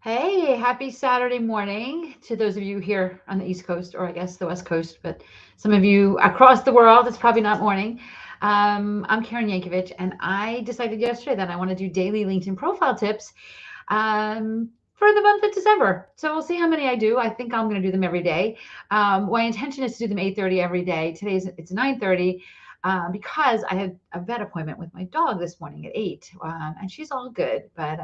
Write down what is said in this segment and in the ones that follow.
Hey, happy Saturday morning to those of you here on the East Coast, or I guess the West Coast, but some of you across the world, it's probably not morning. I'm Karen Yankovich, and I decided yesterday that I want to do daily LinkedIn profile tips for the month of December. So we'll see how many I do. I think I'm going to do them every day. My intention is to do them 8:30 every day. It's 9:30 because I had a vet appointment with my dog this morning at 8, and she's all good, but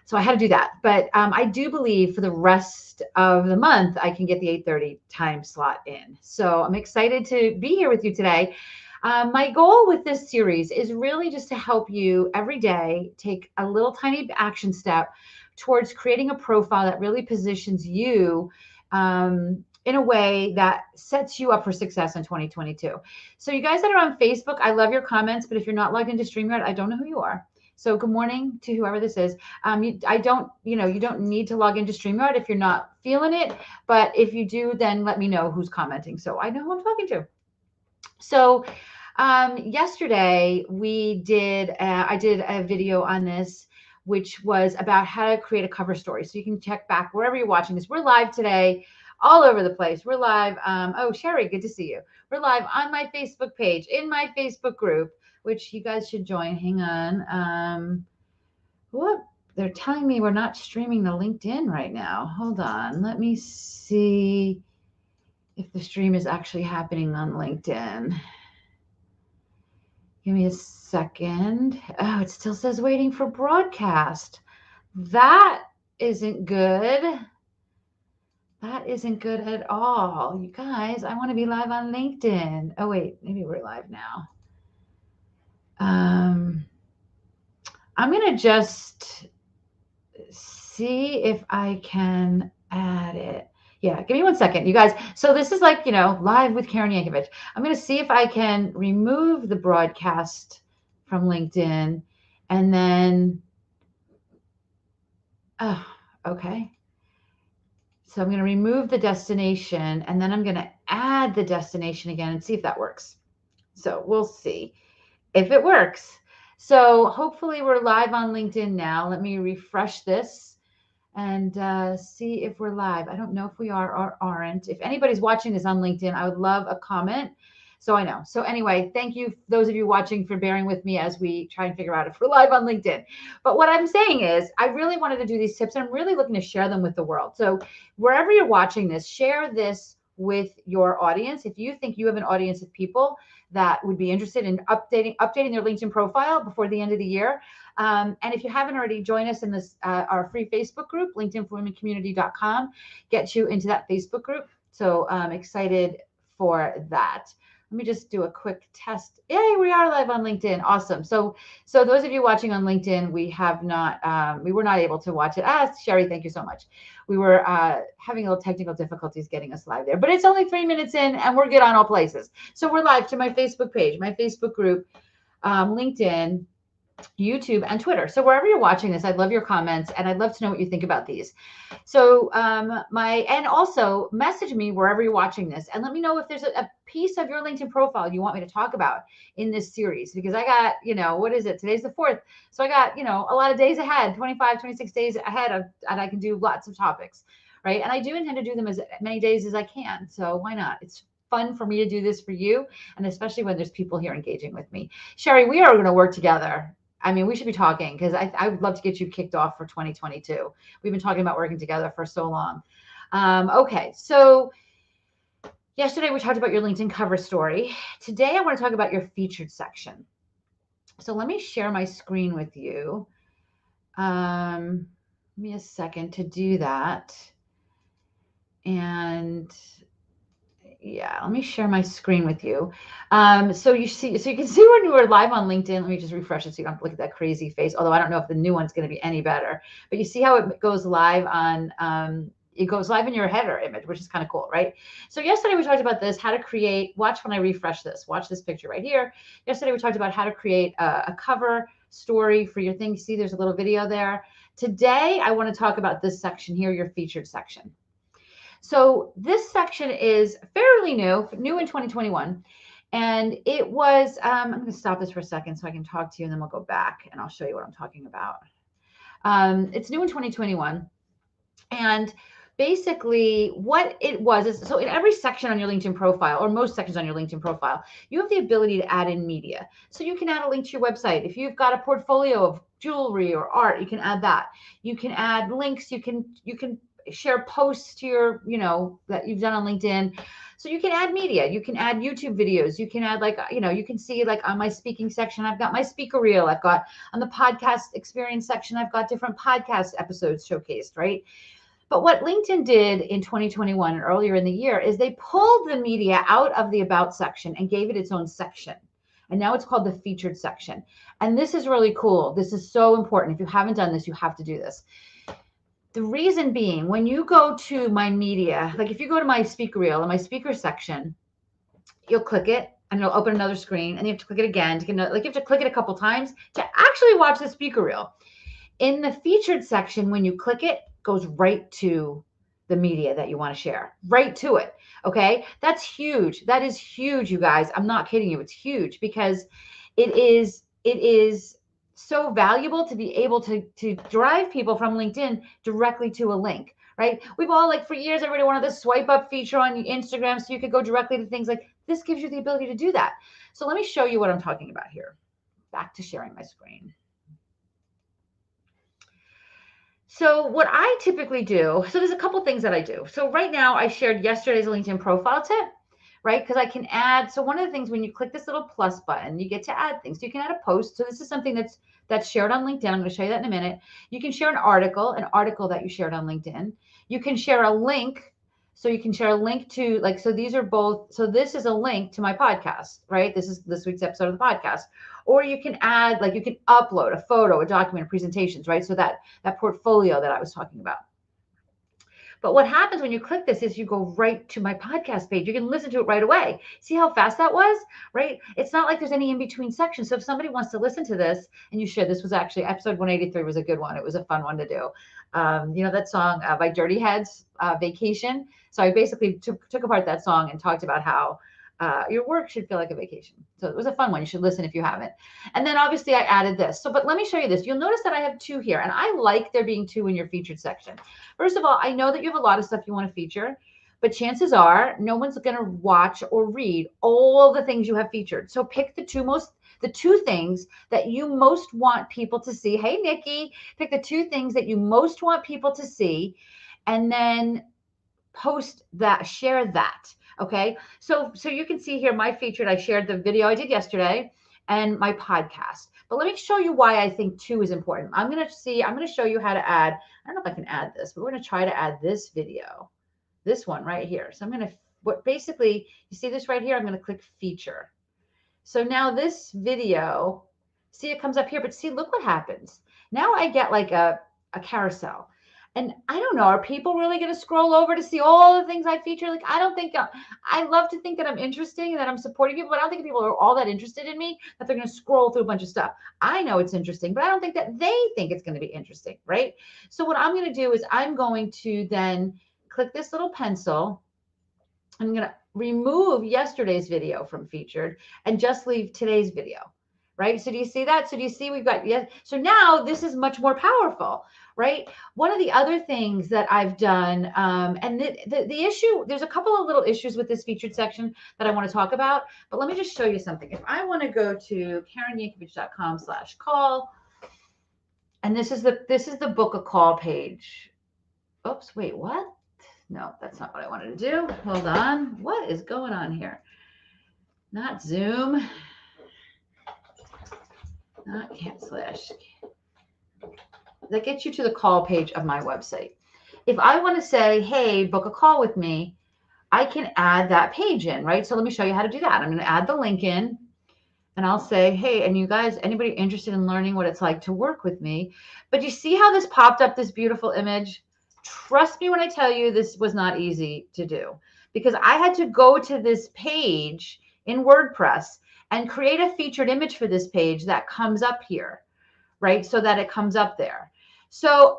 so I had to do that. But I do believe for the rest of the month, I can get the 8:30 time slot in. So I'm excited to be here with you today. My goal with this series is really just to help you every day take a little tiny action step towards creating a profile that really positions you in a way that sets you up for success in 2022. So you guys that are on Facebook, I love your comments, but if you're not logged into StreamYard, I don't know who you are. So good morning to whoever this is. You don't need to log into StreamYard if you're not feeling it. But if you do, then let me know who's commenting so I know who I'm talking to. So yesterday I did a video on this, which was about how to create a cover story. So you can check back wherever you're watching this. We're live today all over the place. We're live. Oh, Sherry, good to see you. We're live on my Facebook page, in my Facebook group, which you guys should join. Hang on. What? They're telling me we're not streaming to LinkedIn right now. Hold on. Let me see if the stream is actually happening on LinkedIn. Give me a second. Oh, it still says waiting for broadcast. That isn't good. That isn't good at all. You guys, I want to be live on LinkedIn. Oh, wait, maybe we're live now. I'm going to just see if I can add it. Yeah, give me 1 second, you guys. So this is like, live with Karen Yankovich. I'm going to see if I can remove the broadcast from LinkedIn and then, oh, okay. So I'm going to remove the destination and then I'm going to add the destination again and see if that works. So we'll see if it works. So hopefully we're live on LinkedIn now. Let me refresh this and see if we're live. I don't know if we are or aren't. If anybody's watching this on LinkedIn, I would love a comment so I know. So anyway, thank you, those of you watching, for bearing with me as we try and figure out if we're live on LinkedIn. But what I'm saying is I really wanted to do these tips and I'm really looking to share them with the world. So wherever you're watching this, share this with your audience. If you think you have an audience of people that would be interested in updating their LinkedIn profile before the end of the year, and if you haven't already, join us in this our free Facebook group, linkedinforwomencommunity.com, get you into that Facebook group. So I'm excited for that. Let me just do a quick test. Yay, we are live on LinkedIn. Awesome. So those of you watching on LinkedIn, we were not able to watch it. Sherry, thank you so much. We were having a little technical difficulties getting us live there, but it's only 3 minutes in and we're good on all places. So we're live to my Facebook page, my Facebook group, LinkedIn, YouTube, and Twitter. So wherever you're watching this, I'd love your comments and I'd love to know what you think about these. So and also message me wherever you're watching this and let me know if there's a piece of your LinkedIn profile you want me to talk about in this series, because I got, what is it? Today's the 4th. So I got, a lot of days ahead, 25, 26 days ahead and I can do lots of topics, right? And I do intend to do them as many days as I can. So why not? It's fun for me to do this for you, and especially when there's people here engaging with me. Sherry, we are going to work together. I mean, we should be talking because I would love to get you kicked off for 2022. We've been talking about working together for so long. Okay, so yesterday we talked about your LinkedIn cover story. Today I want to talk about your featured section. So let me share my screen with you. Give me a second to do that. And yeah, let me share my screen with you. So you can see when you were live on LinkedIn. Let me just refresh it so you don't have to look at that crazy face. Although I don't know if the new one's going to be any better. But you see how it goes live on. It goes live in your header image, which is kind of cool, right? So yesterday we talked about this, how to create. Watch when I refresh this. Watch this picture right here. Yesterday we talked about how to create a cover story for your thing. See, there's a little video there. Today I want to talk about this section here, your featured section. So this section is fairly new in 2021. And it was, I'm going to stop this for a second so I can talk to you and then we'll go back and I'll show you what I'm talking about. It's new in 2021. And basically what it was is, so in every section on your LinkedIn profile, or most sections on your LinkedIn profile, you have the ability to add in media. So you can add a link to your website. If you've got a portfolio of jewelry or art, you can add that. You can add links. You can share posts to your, that you've done on LinkedIn. So you can add media. You can add YouTube videos. You can add you can see like on my speaking section, I've got my speaker reel. I've got on the podcast experience section, I've got different podcast episodes showcased, right? But what LinkedIn did in 2021 and earlier in the year is they pulled the media out of the about section and gave it its own section. And now it's called the featured section. And this is really cool. This is so important. If you haven't done this, you have to do this. The reason being, when you go to my media, like if you go to my speaker reel and my speaker section, you'll click it and it'll open another screen, and you have to click it again to get another, like you have to click it a couple times to actually watch the speaker reel. In the featured section, when you click it, goes right to the media that you want to share, right to it. Okay. That's huge. That is huge, you guys. I'm not kidding you. It's huge because it is so valuable to be able to drive people from LinkedIn directly to a link, right? We've all, like, for years, everybody wanted this swipe up feature on Instagram so you could go directly to things. Like, this gives you the ability to do that. So let me show you what I'm talking about here. Back to sharing my screen. So what I typically do, so there's a couple things that I do. So right now I shared yesterday's LinkedIn profile tip, right? Because I can add, so one of the things, when you click this little plus button, you get to add things. So you can add a post. So this is something that's shared on LinkedIn. I'm going to show you that in a minute. You can share an article that you shared on LinkedIn. You can share a link. So you can share a link to, like, so these are both, so this is a link to my podcast, right? This is this week's episode of the podcast. Or you can add, like, you can upload a photo, a document, presentations, right? So that portfolio that I was talking about. But what happens when you click this is you go right to my podcast page. You can listen to it right away. See how fast that was, right? It's not like there's any in between sections. So if somebody wants to listen to this, and you should, this was actually episode 183 was a good one. It was a fun one to do. That song by Dirty Heads, Vacation. So I basically took apart that song and talked about how your work should feel like a vacation. So it was a fun one. You should listen if you haven't. And then obviously I added this. So, but let me show you this. You'll notice that I have two here, and I like there being two in your featured section. First of all, I know that you have a lot of stuff you want to feature, but chances are no one's going to watch or read all the things you have featured. So pick the two things that you most want people to see. Hey, Nikki, pick the two things that you most want people to see, and then post that, share that. Okay. So you can see here my featured, I shared the video I did yesterday and my podcast. But let me show you why I think two is important. I'm going to show you how to add, I don't know if I can add this, but we're going to try to add this video, this one right here. So I'm going to, basically, you see this right here? I'm going to click feature. So now this video, see, it comes up here, but see, look what happens. Now I get like a carousel. And I don't know, are people really going to scroll over to see all the things I feature? Like, I don't think, I love to think that I'm interesting and that I'm supporting people, but I don't think people are all that interested in me, that they're going to scroll through a bunch of stuff. I know it's interesting, but I don't think that they think it's going to be interesting, right? So what I'm going to do is I'm going to then click this little pencil. I'm going to remove yesterday's video from featured and just leave today's video, right? So do you see that? So do you see we've got, yes. So now this is much more powerful, right? One of the other things that I've done, and the issue, there's a couple of little issues with this featured section that I want to talk about, but let me just show you something. If I want to go to KarenYankovich.com/call, and this is the book a call page. Oops, wait, what? No, that's not what I wanted to do. Hold on. What is going on here? Not Zoom. Not /. That gets you to the call page of my website. If I want to say, hey, book a call with me, I can add that page in, right? So let me show you how to do that. I'm going to add the link in, and I'll say, hey, and you guys, anybody interested in learning what it's like to work with me? But you see how this popped up, this beautiful image? Trust me when I tell you this was not easy to do, because I had to go to this page in WordPress and create a featured image for this page that comes up here, right? So that it comes up there. So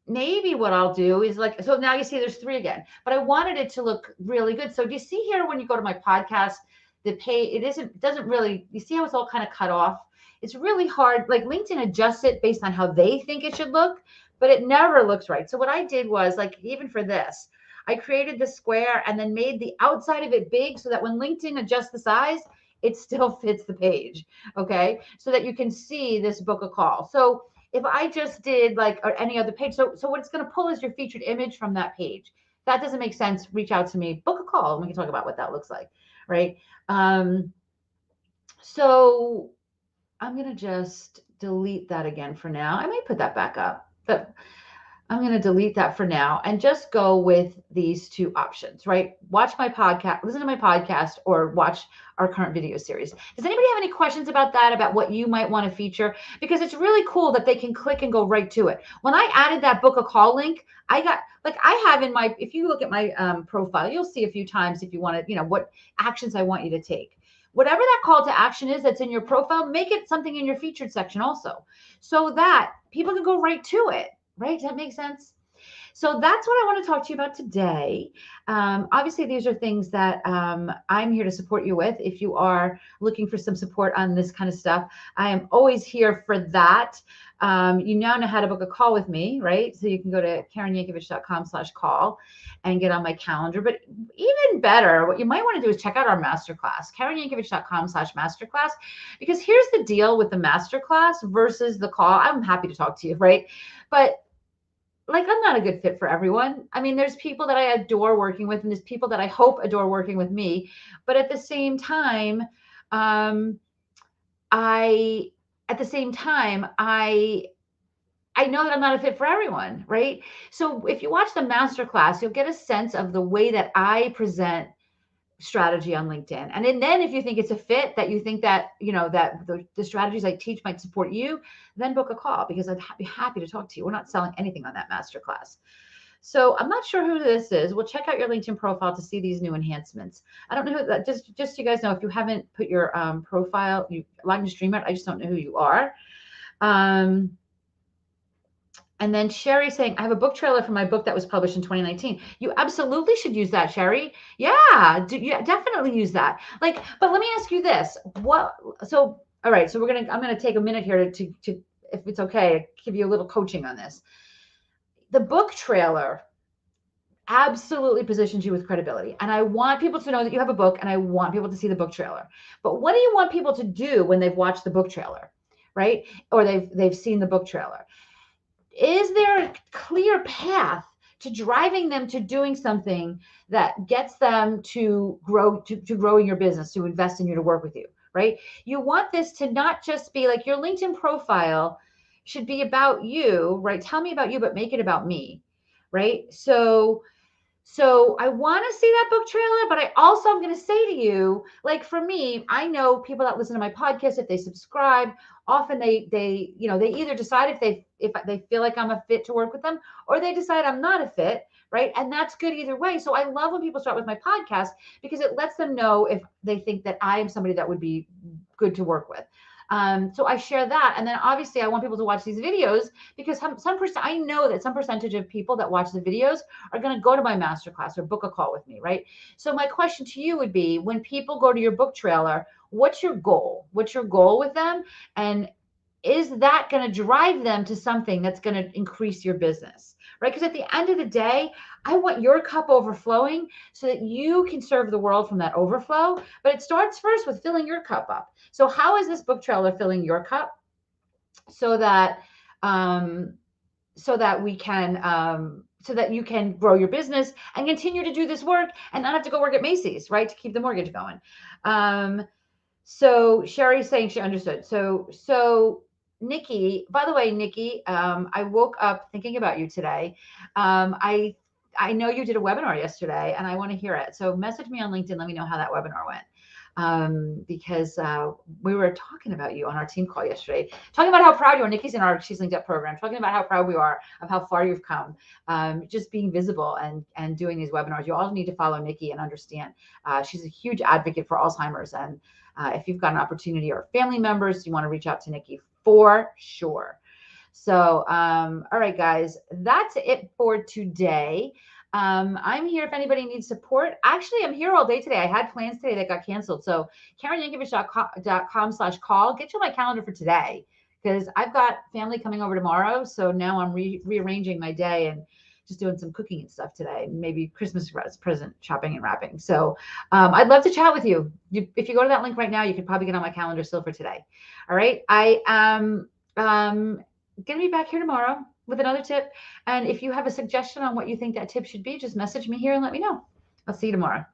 maybe what I'll do is, like, so now you see there's three again, but I wanted it to look really good. So do you see here when you go to my podcast, the page, it doesn't really, you see how it's all kind of cut off? it's really hard. Like LinkedIn adjusts it based on how they think it should look, but it never looks right. So what I did was, like, even for this, I created the square and then made the outside of it big so that when LinkedIn adjusts the size, it still fits the page. Okay. So that you can see this book a call. So if I just did like any other page, so what it's going to pull is your featured image from that page. If that doesn't make sense, reach out to me, book a call, and we can talk about what that looks like. Right. So I'm going to just delete that again for now. I might put that back up, but I'm going to delete that for now and just go with these two options, right? Watch my podcast, listen to my podcast, or watch our current video series. Does anybody have any questions about that, about what you might want to feature? Because it's really cool that they can click and go right to it. When I added that book a call link, I got, like, I have in my, if you look at my profile, you'll see a few times if you want to, what actions I want you to take. Whatever that call to action is that's in your profile, make it something in your featured section also, so that people can go right to it. Right? Does that make sense? So that's what I want to talk to you about today. Obviously, these are things that I'm here to support you with. If you are looking for some support on this kind of stuff, I am always here for that. You now know how to book a call with me, right? So you can go to KarenYankovich.com/call and get on my calendar. But even better, what you might want to do is check out our masterclass, KarenYankovich.com/masterclass, because here's the deal with the masterclass versus the call. I'm happy to talk to you, right? But like, I'm not a good fit for everyone. I mean, there's people that I adore working with, and there's people that I hope adore working with me. But at the same time, I know that I'm not a fit for everyone, right? So if you watch the masterclass, you'll get a sense of the way that I present strategy on LinkedIn. And then if you think it's a fit, that you think that, that the strategies I teach might support you, then book a call, because I'd be happy to talk to you. We're not selling anything on that masterclass. So I'm not sure who this is. We'll check out your LinkedIn profile to see these new enhancements. I don't know who that, just so you guys know, if you haven't put your profile, you logged into StreamYard, I just don't know who you are. And then Sherry saying, I have a book trailer for my book that was published in 2019. You absolutely should use that, Sherry. Yeah, definitely use that. But let me ask you this. All right, so I'm going to take a minute here to, if it's okay, give you a little coaching on this. The book trailer absolutely positions you with credibility. And I want people to know that you have a book, and I want people to see the book trailer. But what do you want people to do when they've watched the book trailer, right? Or they've seen the book trailer? Is there a clear path to driving them to doing something that gets them to grow, to growing your business, to invest in you, to work with you, right? You want this to not just be like, your LinkedIn profile should be about you, right? Tell me about you, but make it about me, right? So I want to see that book trailer, but I also am going to say to you, like, for me, I know people that listen to my podcast, if they subscribe, often they either decide if they feel like I'm a fit to work with them, or they decide I'm not a fit, right? And that's good either way. So I love when people start with my podcast, because it lets them know if they think that I am somebody that would be good to work with. So I share that. And then obviously I want people to watch these videos, because I know that some percentage of people that watch the videos are going to go to my masterclass or book a call with me, right? So my question to you would be, when people go to your book trailer, what's your goal? What's your goal with them? And is that going to drive them to something that's going to increase your business, right? Because at the end of the day, I want your cup overflowing so that you can serve the world from that overflow. But it starts first with filling your cup up. So how is this book trailer filling your cup so that we can so that you can grow your business and continue to do this work and not have to go work at Macy's, right? To keep the mortgage going. So Sherry's saying she understood. So Nikki, by the way, Nikki, I woke up thinking about you today. I know you did a webinar yesterday, and I want to hear it. So message me on LinkedIn. Let me know how that webinar went. Because we were talking about you on our team call yesterday, talking about how proud you are. Nikki's in our She's Linked Up program, talking about how proud we are of how far you've come, just being visible and doing these webinars. You all need to follow Nikki and understand. She's a huge advocate for Alzheimer's. And if you've got an opportunity, or family members, you want to reach out to Nikki for sure. So, all right, guys, that's it for today. I'm here if anybody needs support. Actually, I'm here all day today. I had plans today that got canceled. So KarenYankovich.com/call. Get you on my calendar for today because I've got family coming over tomorrow. So now I'm rearranging my day and just doing some cooking and stuff today. Maybe Christmas present shopping and wrapping. So I'd love to chat with you. If you go to that link right now, you could probably get on my calendar still for today. All right. I am going to be back here tomorrow with another tip. And if you have a suggestion on what you think that tip should be, just message me here and let me know. I'll see you tomorrow.